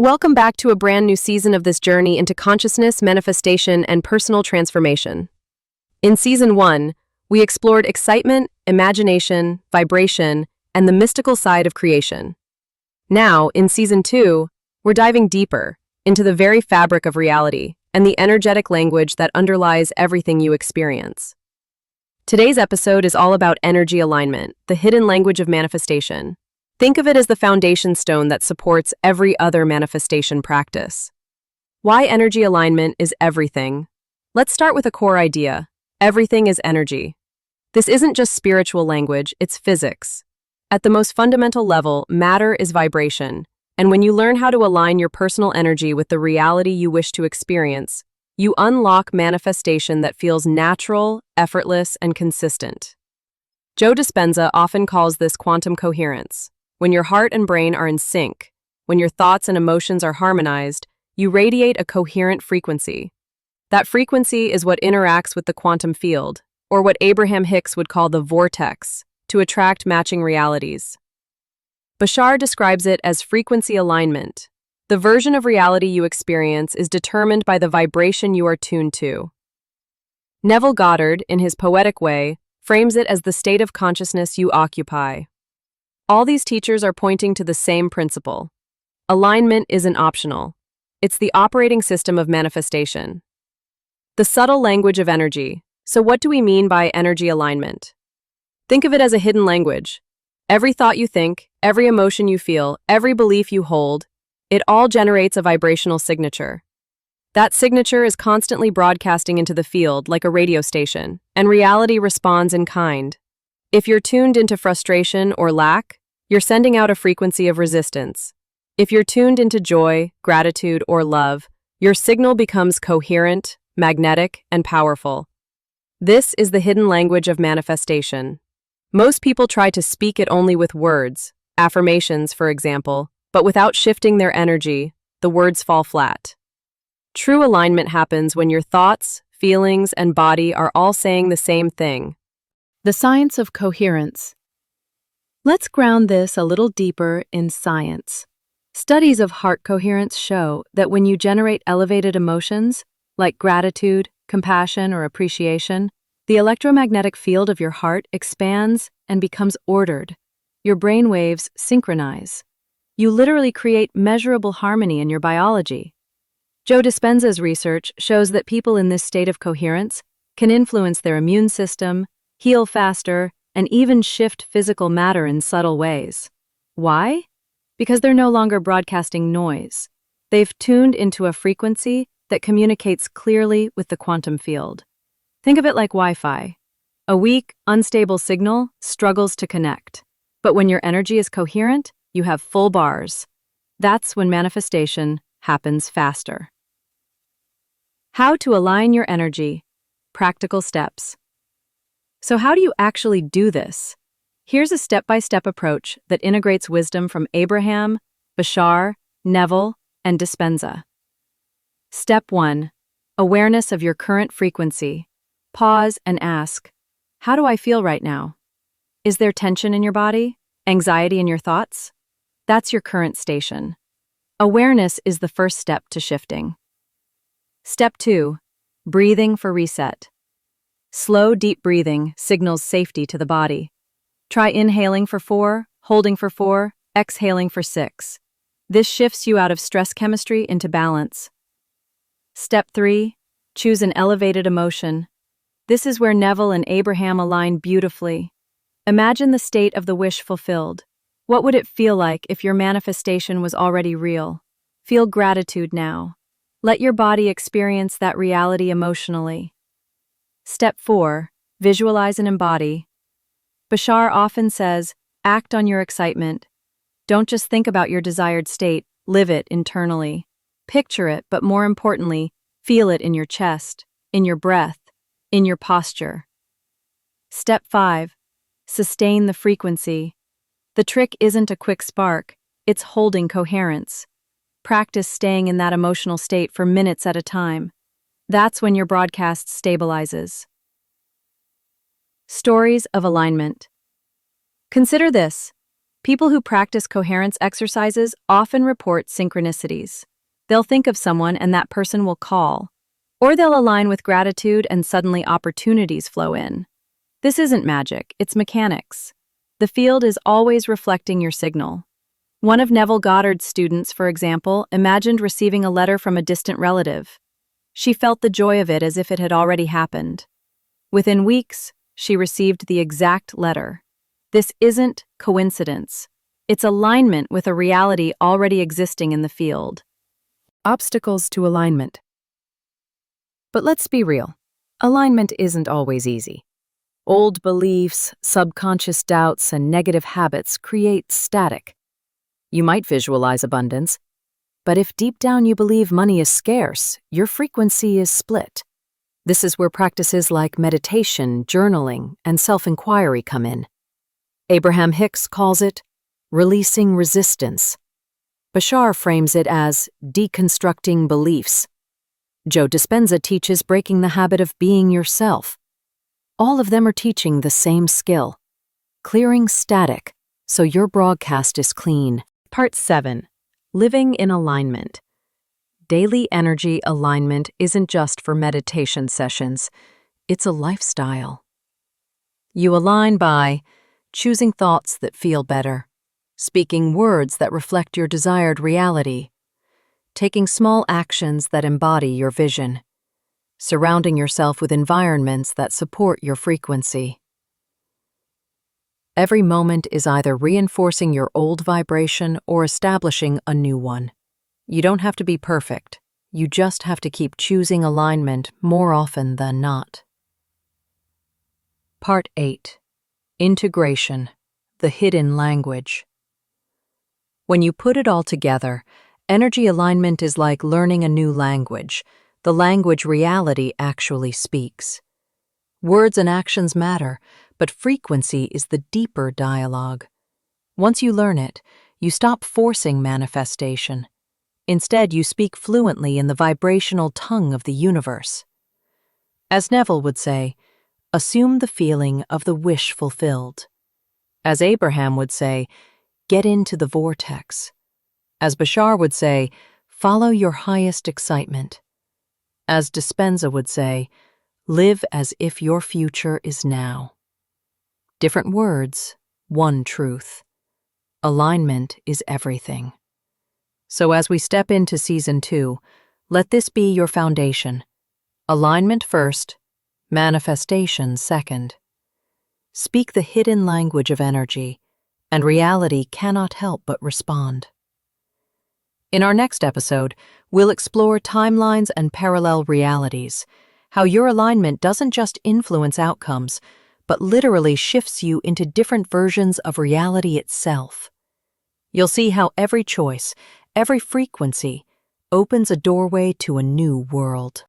Welcome back to a brand new season of this journey into consciousness, manifestation, and personal transformation. In Season 1, we explored excitement, imagination, vibration, and the mystical side of creation. Now, in Season 2, we're diving deeper into the very fabric of reality and the energetic language that underlies everything you experience. Today's episode is all about energy alignment, the hidden language of manifestation. Think of it as the foundation stone that supports every other manifestation practice. Why energy alignment is everything? Let's start with a core idea. Everything is energy. This isn't just spiritual language, it's physics. At the most fundamental level, matter is vibration, and when you learn how to align your personal energy with the reality you wish to experience, you unlock manifestation that feels natural, effortless, and consistent. Joe Dispenza often calls this quantum coherence. When your heart and brain are in sync, when your thoughts and emotions are harmonized, you radiate a coherent frequency. That frequency is what interacts with the quantum field, or what Abraham Hicks would call the vortex, to attract matching realities. Bashar describes it as frequency alignment. The version of reality you experience is determined by the vibration you are tuned to. Neville Goddard, in his poetic way, frames it as the state of consciousness you occupy. All these teachers are pointing to the same principle. Alignment isn't optional. It's the operating system of manifestation. The subtle language of energy. So what do we mean by energy alignment? Think of it as a hidden language. Every thought you think, every emotion you feel, every belief you hold, it all generates a vibrational signature. That signature is constantly broadcasting into the field like a radio station, and reality responds in kind. If you're tuned into frustration or lack, you're sending out a frequency of resistance. If you're tuned into joy, gratitude, or love, your signal becomes coherent, magnetic, and powerful. This is the hidden language of manifestation. Most people try to speak it only with words, affirmations, for example, but without shifting their energy, the words fall flat. True alignment happens when your thoughts, feelings, and body are all saying the same thing. The science of coherence. Let's ground this a little deeper in science. Studies of heart coherence show that when you generate elevated emotions, like gratitude, compassion, or appreciation, the electromagnetic field of your heart expands and becomes ordered. Your brain waves synchronize. You literally create measurable harmony in your biology. Joe Dispenza's research shows that people in this state of coherence can influence their immune system, heal faster, and even shift physical matter in subtle ways. Why? Because they're no longer broadcasting noise. They've tuned into a frequency that communicates clearly with the quantum field. Think of it like Wi-Fi. A weak, unstable signal struggles to connect. But when your energy is coherent, you have full bars. That's when manifestation happens faster. How to align your energy. Practical steps. So how do you actually do this? Here's a step-by-step approach that integrates wisdom from Abraham, Bashar, Neville, and Dispenza. Step 1. Awareness of your current frequency. Pause and ask, how do I feel right now? Is there tension in your body? Anxiety in your thoughts? That's your current station. Awareness is the first step to shifting. Step 2. Breathing for reset. Slow, deep breathing signals safety to the body. Try inhaling for 4, holding for 4, exhaling for 6. This shifts you out of stress chemistry into balance. Step 3. Choose an elevated emotion. This is where Neville and Abraham align beautifully. Imagine the state of the wish fulfilled. What would it feel like if your manifestation was already real? Feel gratitude now. Let your body experience that reality emotionally. Step 4. Visualize and embody. Bashar often says, act on your excitement. Don't just think about your desired state, live it internally. Picture it, but more importantly, feel it in your chest, in your breath, in your posture. Step 5. Sustain the frequency. The trick isn't a quick spark, it's holding coherence. Practice staying in that emotional state for minutes at a time. That's when your broadcast stabilizes. Stories of alignment. Consider this. People who practice coherence exercises often report synchronicities. They'll think of someone and that person will call, or they'll align with gratitude and suddenly opportunities flow in. This isn't magic, it's mechanics. The field is always reflecting your signal. One of Neville Goddard's students, for example, imagined receiving a letter from a distant relative. She felt the joy of it as if it had already happened. Within weeks, she received the exact letter. This isn't coincidence. It's alignment with a reality already existing in the field. Obstacles to alignment. But let's be real. Alignment isn't always easy. Old beliefs, subconscious doubts, and negative habits create static. You might visualize abundance, but if deep down you believe money is scarce, your frequency is split. This is where practices like meditation, journaling, and self-inquiry come in. Abraham Hicks calls it releasing resistance. Bashar frames it as deconstructing beliefs. Dispenza teaches breaking the habit of being yourself. All of them are teaching the same skill, clearing static so your broadcast is clean. Part 7. Living in alignment. Daily energy alignment isn't just for meditation sessions, it's a lifestyle. You align by choosing thoughts that feel better, speaking words that reflect your desired reality, taking small actions that embody your vision, surrounding yourself with environments that support your frequency. Every moment is either reinforcing your old vibration or establishing a new one. You don't have to be perfect. You just have to keep choosing alignment more often than not. Part 8. Integration, the hidden language. When you put it all together, energy alignment is like learning a new language, the language reality actually speaks. Words and actions matter, but frequency is the deeper dialogue. Once you learn it, you stop forcing manifestation. Instead, you speak fluently in the vibrational tongue of the universe. As Neville would say, assume the feeling of the wish fulfilled. As Abraham would say, get into the vortex. As Bashar would say, follow your highest excitement. As Dispenza would say, live as if your future is now. Different words, one truth. Alignment is everything. So as we step into Season 2, let this be your foundation. Alignment first, manifestation second. Speak the hidden language of energy, and reality cannot help but respond. In our next episode, we'll explore timelines and parallel realities, how your alignment doesn't just influence outcomes, but literally shifts you into different versions of reality itself. You'll see how every choice, every frequency, opens a doorway to a new world.